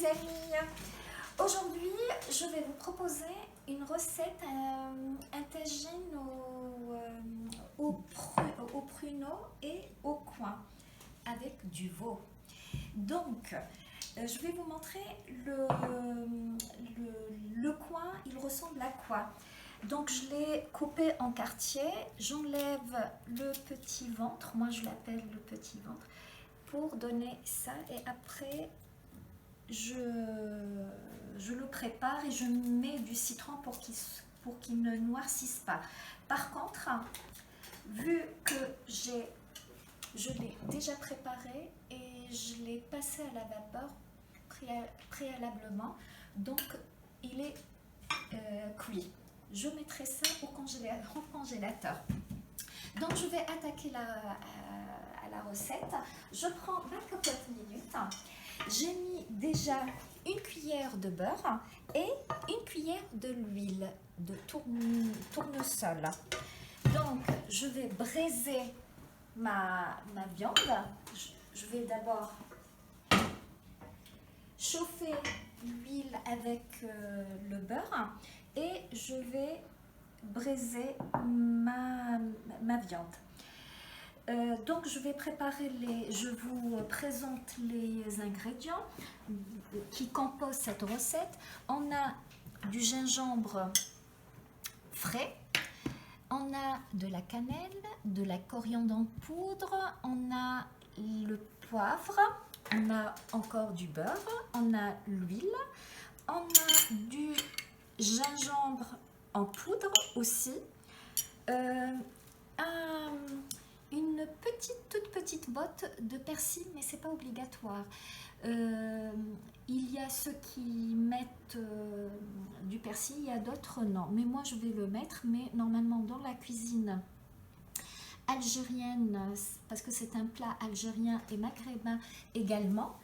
amis, aujourd'hui je vais vous proposer une recette un tagine au pruneau et au coin avec du veau. Donc je vais vous montrer le coin, il ressemble à quoi. Donc je l'ai coupé en quartiers, j'enlève le petit ventre, moi je l'appelle le petit ventre, pour donner ça, et après je le prépare et je mets du citron pour qu'il ne noircisse pas. Par contre, vu que je l'ai déjà préparé et je l'ai passé à la vapeur préalablement, donc il est cuit. Je mettrai ça au congélateur. Donc je vais attaquer à la recette. Je prends ma cocotte minute. J'ai mis déjà une cuillère de beurre et une cuillère de l'huile de tournesol. Donc je vais braiser ma viande. Je vais d'abord chauffer l'huile avec le beurre et je vais braiser ma viande. Donc je vais préparer je vous présente les ingrédients qui composent cette recette. On a du gingembre frais, on a de la cannelle, de la coriandre en poudre, on a le poivre, on a encore du beurre, on a l'huile, on a du gingembre en poudre aussi, une toute petite botte de persil, mais c'est pas obligatoire. Il y a ceux qui mettent du persil, il y a d'autres non, mais moi je vais le mettre. Mais normalement dans la cuisine algérienne, parce que c'est un plat algérien et maghrébin également,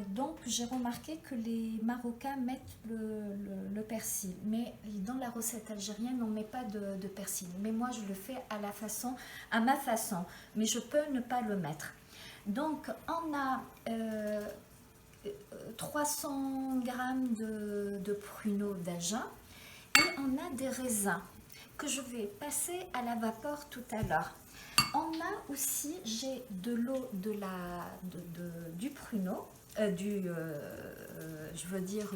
donc j'ai remarqué que les Marocains mettent le persil, mais dans la recette algérienne on ne met pas de persil. Mais moi je le fais à ma façon, mais je peux ne pas le mettre. Donc on a 300 g de pruneaux d'Agen et on a des raisins que je vais passer à la vapeur tout à l'heure. On a aussi, j'ai de l'eau du pruneau, je veux dire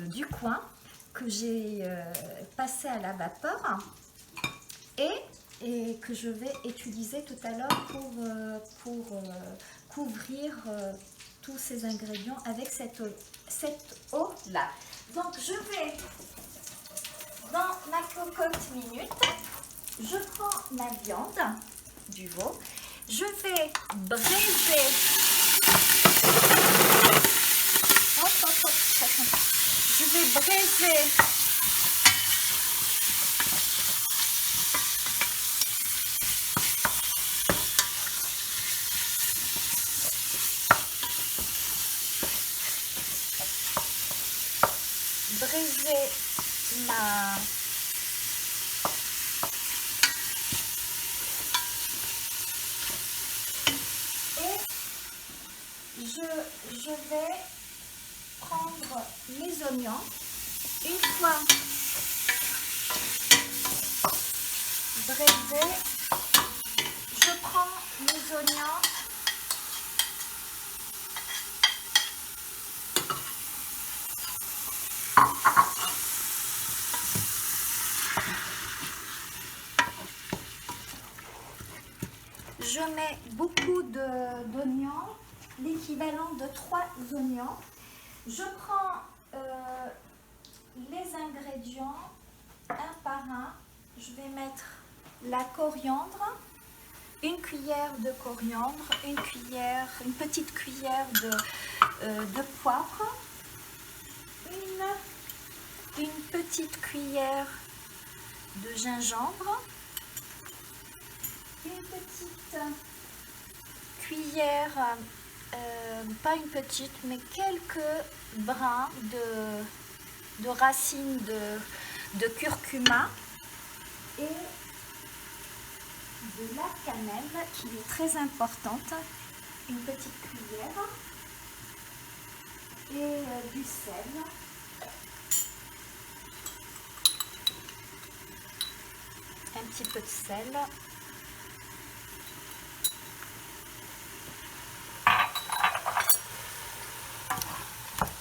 du coin, que j'ai passé à la vapeur et que je vais utiliser tout à l'heure pour couvrir tous ces ingrédients avec cette eau là. Donc je vais dans ma cocotte minute, je prends ma viande du veau, je vais braiser, je vais braiser ma je vais prendre les oignons. Une fois braisés, je prends les oignons je mets beaucoup d'oignons, l'équivalent de 3 oignons. Je prends les ingrédients un par un. Je vais mettre la coriandre, une cuillère de coriandre, une petite cuillère de poivre, une petite cuillère de gingembre, une petite cuillère, pas une petite, mais quelques brins de racines de curcuma et de la cannelle qui est très importante, une petite cuillère. et du sel. Un petit peu de sel.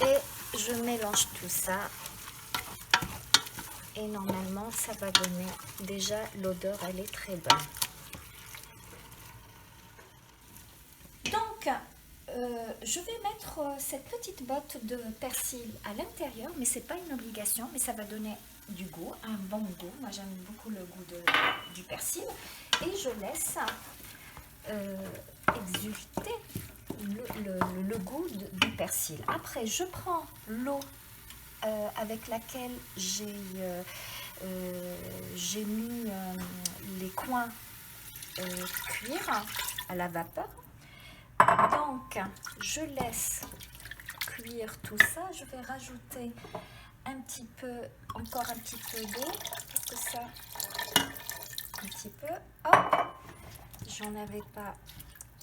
Et je mélange tout ça. Et normalement, ça va donner, déjà l'odeur, elle est très bonne. Donc, je vais mettre cette petite botte de persil à l'intérieur, mais c'est pas une obligation, mais ça va donner du goût, un bon goût. Moi, j'aime beaucoup le goût du persil. Et je laisse exulter le goût du persil. Après, je prends l'eau avec laquelle j'ai mis les coins cuire à la vapeur. Donc, je laisse cuire tout ça. Je vais rajouter encore un petit peu d'eau. Qu'est-ce que ça? Un petit peu. Hop, j'en avais pas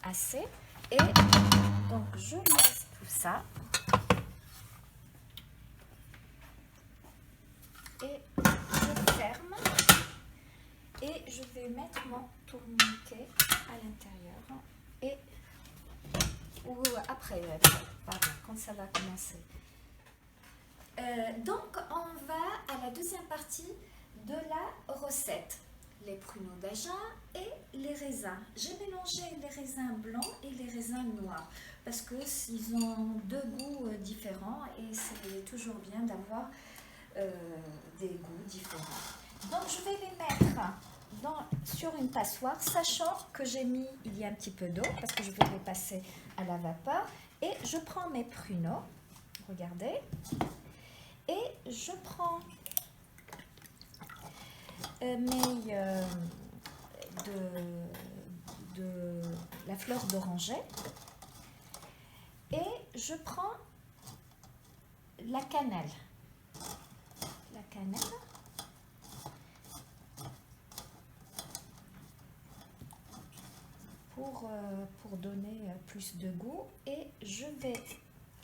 assez. Et donc, je laisse tout ça. Et je ferme. Et je vais mettre mon tourniquet à l'intérieur. Et ou après, pardon, quand ça va commencer. Donc, on va à la deuxième partie de la recette. Les pruneaux d'Agen et les raisins. J'ai mélangé les raisins blancs et les raisins noirs parce que ils ont deux goûts différents et c'est toujours bien d'avoir des goûts différents. Donc, je vais les mettre sur une passoire, sachant que j'ai mis, il y a un petit peu d'eau parce que je vais les passer à la vapeur. Et je prends mes pruneaux, regardez, et je prends de la fleur d'oranger et je prends la cannelle. La cannelle. Pour donner plus de goût et je vais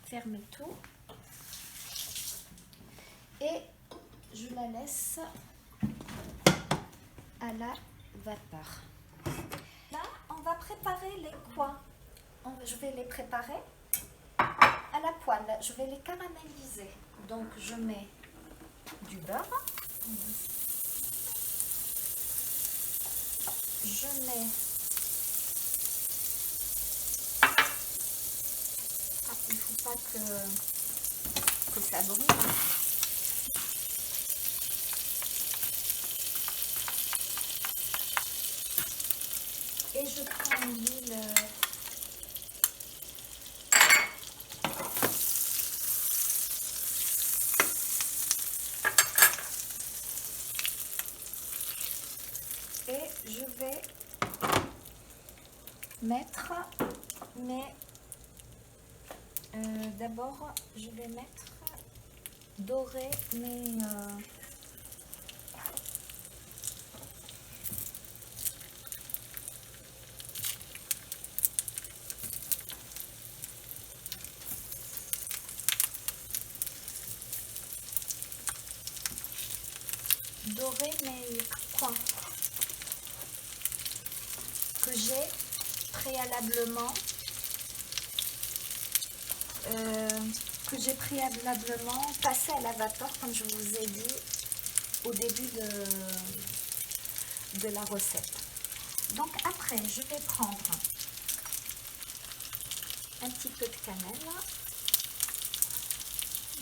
fermer tout et je la laisse à la vapeur. Là, on va préparer les coins. Je vais les préparer à la poêle. Je vais les caraméliser. Donc, je mets du beurre. Je mets il ne faut pas que ça brûle. Et je prends l'huile et je vais mettre mes d'abord je vais mettre dorer mes coins que j'ai préalablement passé à la vapeur comme je vous ai dit au début de la recette. Donc après je vais prendre un petit peu de cannelle,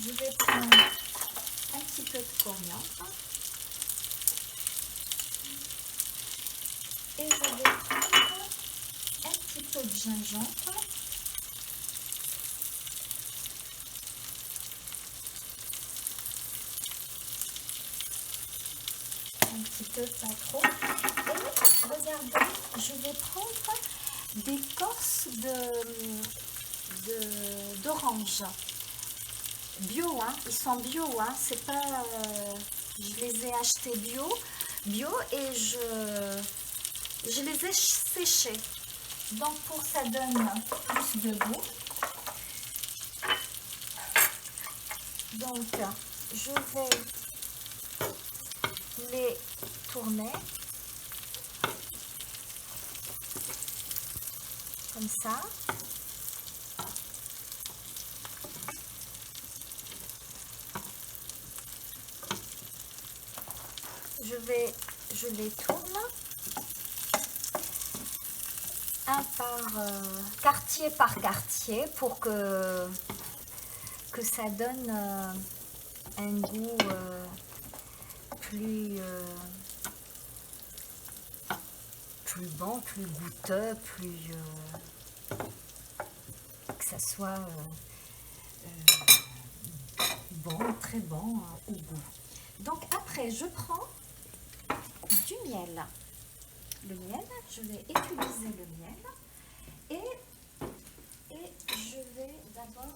je vais prendre un petit peu de coriandre et je vais prendre un petit peu de gingembre. Un petit peu, pas trop. Et regardez, je vais prendre des écorces d'orange. Bio, hein, ils sont bio, hein, c'est pas... je les ai achetés bio et je les ai séchés. Donc pour ça donne plus de goût. Donc, je vais les tourner comme ça. Je les tourne quartier par quartier pour que ça donne un goût plus bon, plus goûteux, que ça soit bon, très bon au goût. Donc après, je prends du miel. Le miel, je vais utiliser le miel et je vais d'abord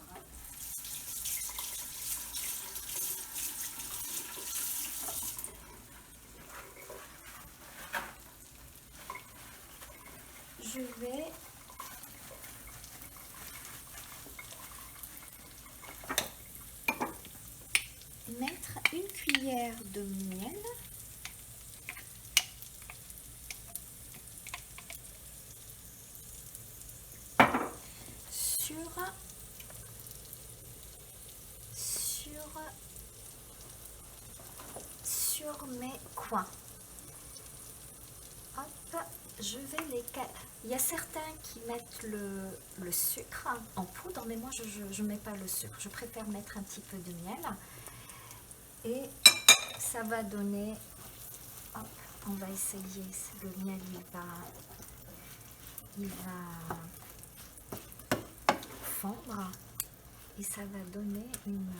mettre une cuillère de miel sur mes coins. Hop, je vais les caler. Il y a certains qui mettent le sucre en poudre, mais moi je ne mets pas le sucre. Je préfère mettre un petit peu de miel. Et ça va donner... Hop, on va essayer. Le miel, il va fondre. Et ça va donner une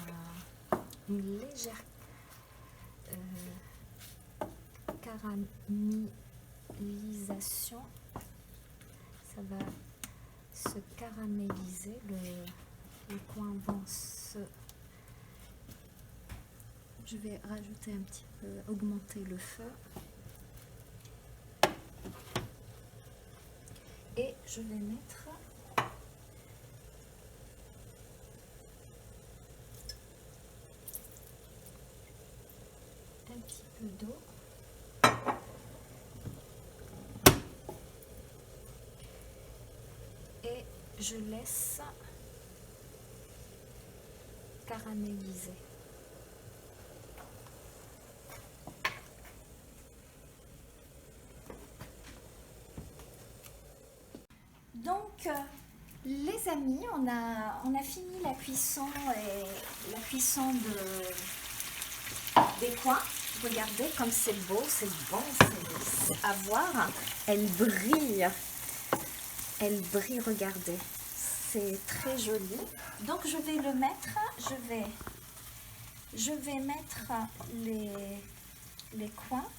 légère caramélisation. Ça va se caraméliser. Les coins vont se... Je vais rajouter un petit peu, augmenter le feu. Et je vais mettre un petit peu d'eau. Et je laisse caraméliser. Donc, les amis, on a fini la cuisson et la cuisson des coins. Regardez comme c'est beau, c'est bon, c'est à voir. Elle brille, regardez. C'est très joli. Donc, je vais le mettre, je vais mettre les coins.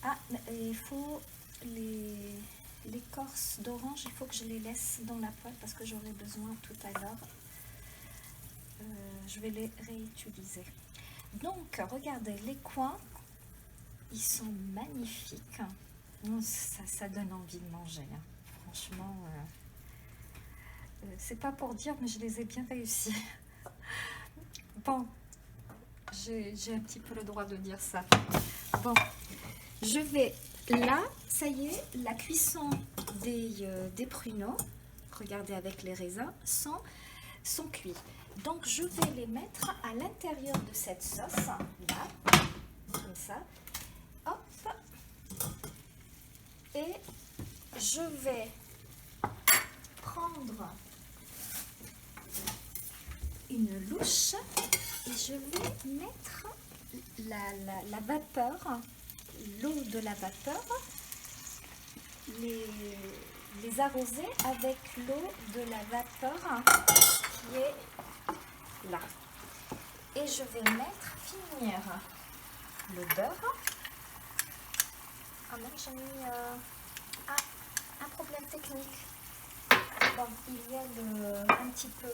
Ah, il faut l'écorce d'orange, il faut que je les laisse dans la poêle parce que j'aurai besoin tout à l'heure. Je vais les réutiliser. Donc, regardez, les coins, ils sont magnifiques. Ça donne envie de manger. Hein. Franchement, c'est pas pour dire, mais je les ai bien réussis. Bon, j'ai un petit peu le droit de dire ça. Bon, je vais... Là, ça y est, la cuisson des pruneaux, regardez avec les raisins, sont cuits. Donc, je vais les mettre à l'intérieur de cette sauce, là, comme ça. Hop. Et je vais prendre une louche et je vais mettre la vapeur, l'eau de la vapeur, les arroser avec l'eau de la vapeur qui est là. Et je vais finir le beurre. Ah non, j'ai mis un problème technique. Bon, il y a un petit peu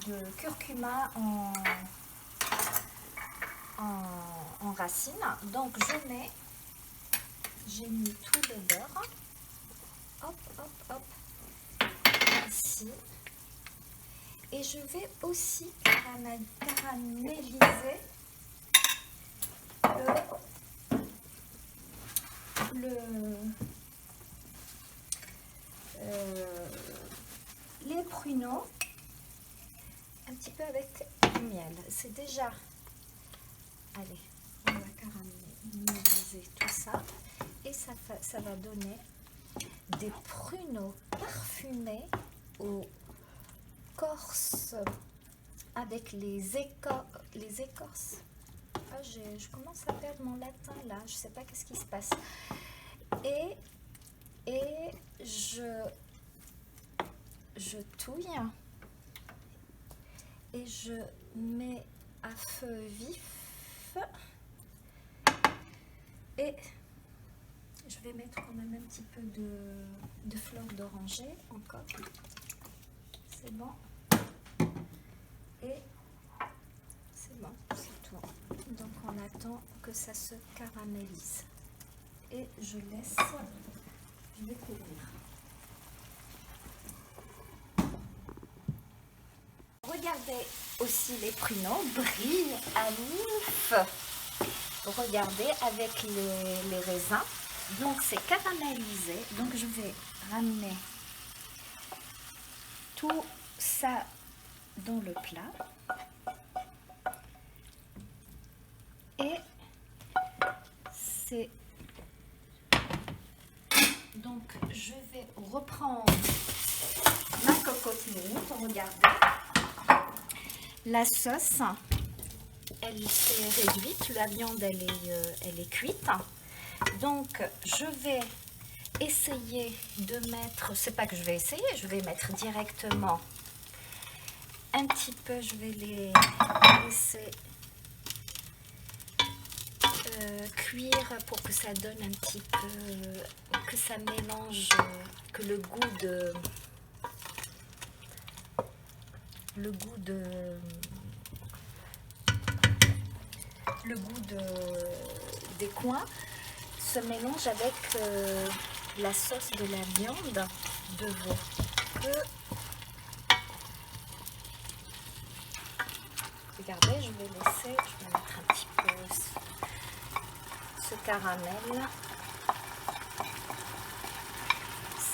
de curcuma en racine. Donc j'ai mis tout le beurre. Hop, hop, hop. Ici. Et je vais aussi caraméliser les pruneaux un petit peu avec du miel. C'est déjà... Allez, on va caraméliser tout ça. Et ça va donner des pruneaux parfumés aux corses avec les écorces. Ah, je commence à perdre mon latin là, je sais pas qu'est-ce qui se passe. Et je touille et je mets à feu vif et je vais mettre quand même un petit peu de fleurs d'oranger encore. C'est bon. Et c'est bon, c'est tout. Donc on attend que ça se caramélise. Et je vais couvrir. Regardez aussi les pruneaux brillent à l'ouf. Regardez avec les raisins. Donc c'est caramélisé. Donc je vais ramener tout ça dans le plat. Et c'est... Donc je vais reprendre ma cocotte minute. Regardez. La sauce, elle s'est réduite, la viande elle est cuite. Donc je vais essayer de mettre, c'est pas que je vais essayer, je vais mettre directement un petit peu, je vais les laisser cuire pour que ça donne un petit peu, que ça mélange, que le goût des coins se mélange avec la sauce de la viande de veau. Regardez, je vais mettre un petit peu ce caramel.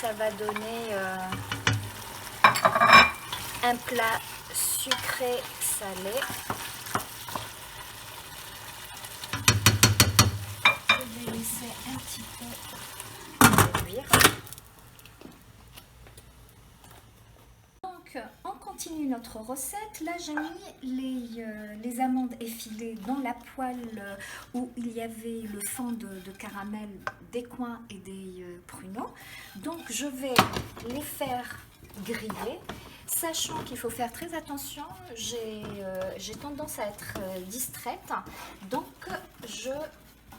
Ça va donner un plat sucré salé. Je vais laisser un petit peu cuire. Donc on continue notre recette. Là j'ai mis les amandes effilées dans la poêle où il y avait le fond de caramel, des coings et des pruneaux. Donc je vais les faire griller. Sachant qu'il faut faire très attention, j'ai tendance à être distraite, donc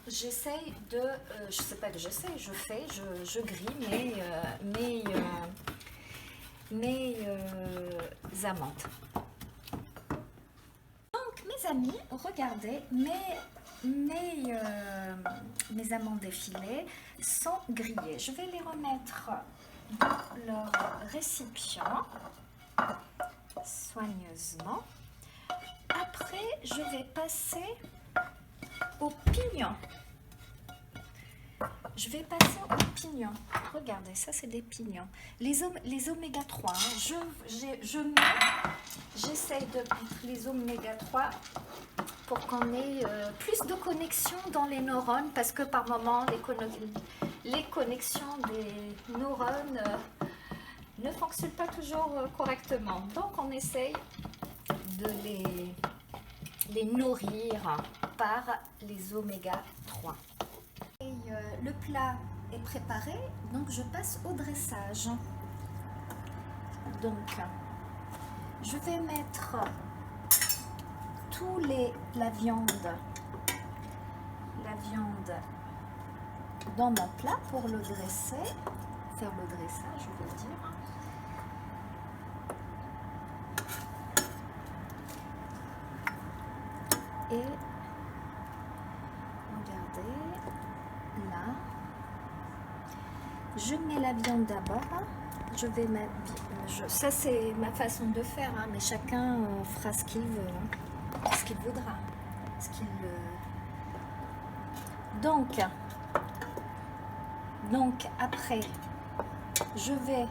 j'essaye de, je sais pas que j'essaye, je grille mes amandes. Donc mes amis, regardez, mes amandes effilées sont grillées. Je vais les remettre dans leur récipient soigneusement. Après, je vais passer au pignon. Regardez, ça c'est des pignons. Les oméga 3, hein. J'essaye de mettre les oméga 3 pour qu'on ait plus de connexion dans les neurones, parce que par moment les connexions des neurones ne fonctionnent pas toujours correctement. Donc on essaye de les nourrir par les oméga 3. Et le plat est préparé, donc je passe au dressage. Donc je vais mettre la viande dans mon plat pour le dresser, faire le dressage, je veux dire. Et regardez, là, je mets la viande d'abord. Je Ça c'est ma façon de faire, hein, mais chacun fera ce qu'il veut, hein, ce qu'il voudra. Ce qu'il, donc après, je vais...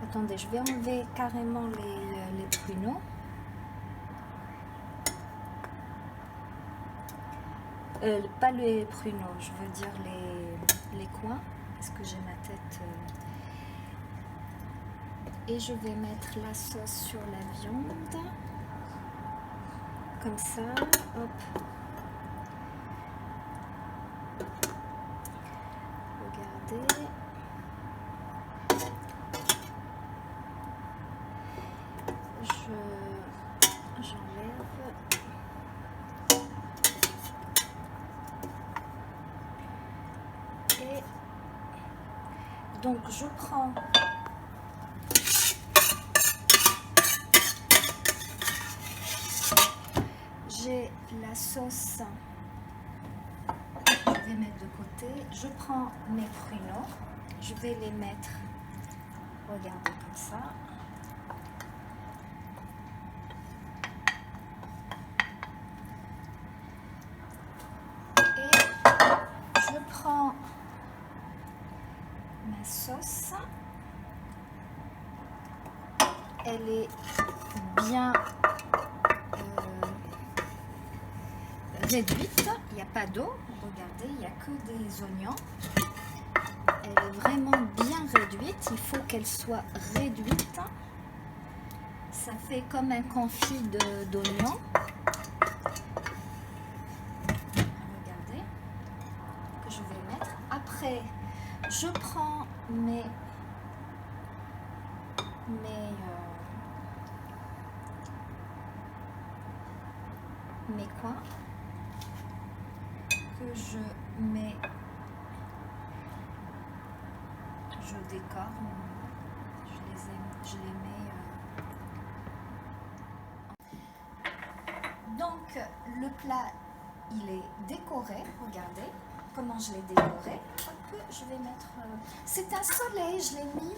Attendez, je vais enlever carrément les pruneaux. Pas les pruneaux, je veux dire les coins, parce que j'ai ma tête. Et je vais mettre la sauce sur la viande. Comme ça, hop. Regardez. J'enlève. Et donc je prends j'ai la sauce, je vais mettre de côté, je prends mes pruneaux, je vais les mettre, regardez comme ça. Et je prends ma sauce, elle est bien réduite, il n'y a pas d'eau, regardez, il n'y a que des oignons. Elle est vraiment bien réduite, il faut qu'elle soit réduite. Ça fait comme un confit d'oignon. Regardez, que je vais mettre. Après, je prends mes coins que je mets, je décore, je les mets. Donc le plat il est décoré, regardez comment je l'ai décoré. Hop, je vais mettre. C'est un soleil, je l'ai mis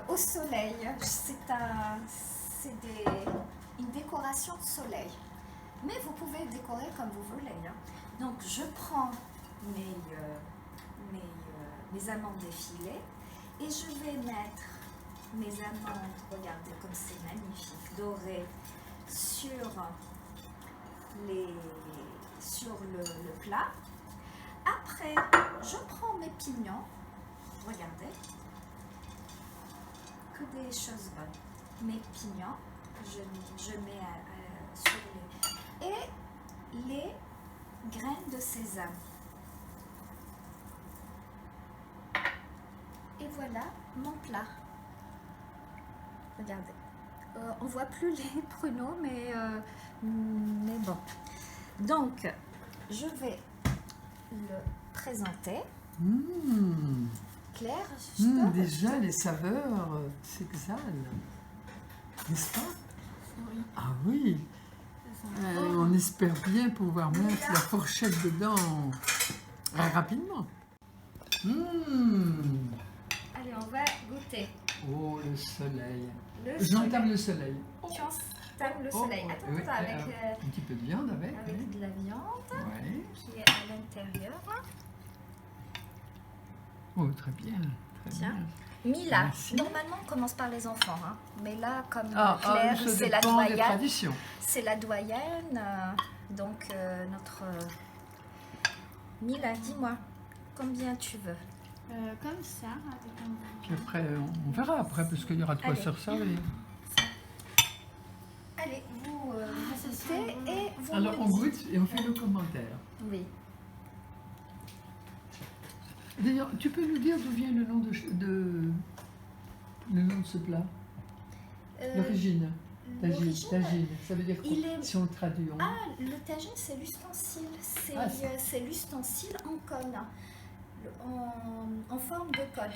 au soleil. C'est une décoration de soleil. Mais vous pouvez décorer comme vous voulez. Hein. Donc je prends mes amandes effilées et je vais mettre mes amandes, regardez comme c'est magnifique, dorées sur le plat. Après, je prends mes pignons, regardez, que des choses bonnes. Mes pignons, je mets sur les... Et les graines de sésame. Et voilà mon plat. Regardez. On voit plus les pruneaux, mais bon. Donc, je vais le présenter. Claire, déjà, les saveurs s'exhalent. N'est-ce pas? Oui. Ah oui. On espère bien pouvoir mettre la fourchette dedans rapidement. Allez, on va goûter. Oh, le soleil. J'entame le soleil. Tu entames le soleil. Attends, oui, avec un petit peu de viande avec. oui. De la viande qui est à l'intérieur. Oh, très bien. Tiens. Mila, merci. Normalement on commence par les enfants, hein. Mais là comme Claire c'est la doyenne, c'est la doyenne, donc notre Mila, dis-moi combien tu veux. Comme ça, avec un... Puis après, on verra après parce qu'il y aura de quoi se resservir. Allez, vous goûtez et vous. Alors on goûte et on fait le commentaire. Oui. D'ailleurs, tu peux nous dire d'où vient le nom de ce plat? L'origine. Tagine, ça veut dire quoi si on le traduit en... Ah, le tagine, c'est l'ustensile. C'est l'ustensile en cône, en forme de cône.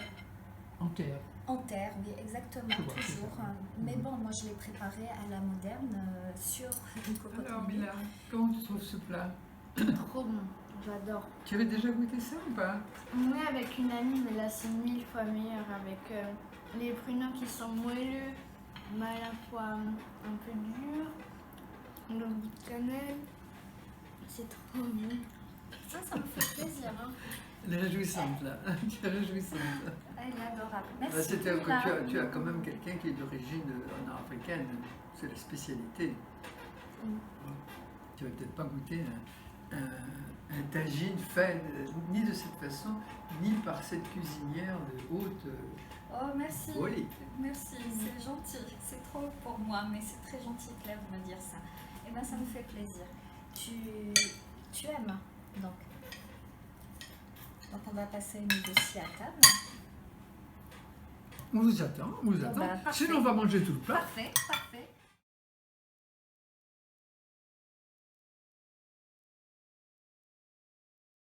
En terre. En terre, oui, exactement, toujours. Mais bon, moi je l'ai préparé à la moderne sur une cocotte. Alors, Mila, comment tu trouves ce plat? Trop bon. J'adore. Tu avais déjà goûté ça ou pas? Oui, avec une amie, mais là c'est 1000 fois meilleur avec les pruneaux qui sont moelleux, mais à la fois un peu durs, le goût de cannelle. C'est trop bon. Ça me fait plaisir. Hein. Elle est réjouissante là. Tu es réjouissante. Elle est adorable. Merci. Bah, c'est-à-dire Lila. que tu as quand même quelqu'un qui est d'origine nord-africaine. C'est la spécialité. Tu vas peut-être pas goûter un tagine fait ni de cette façon, ni par cette cuisinière de haute Oh, merci. folie. Merci, c'est gentil. C'est trop pour moi, mais c'est très gentil, Claire, de me dire ça. Eh bien, ça me fait plaisir. Tu aimes, donc. Donc, on va passer nous aussi à table. On vous attend, on vous attend. bah, parfait. Sinon, on va manger tout le plat. Parfait, parfait.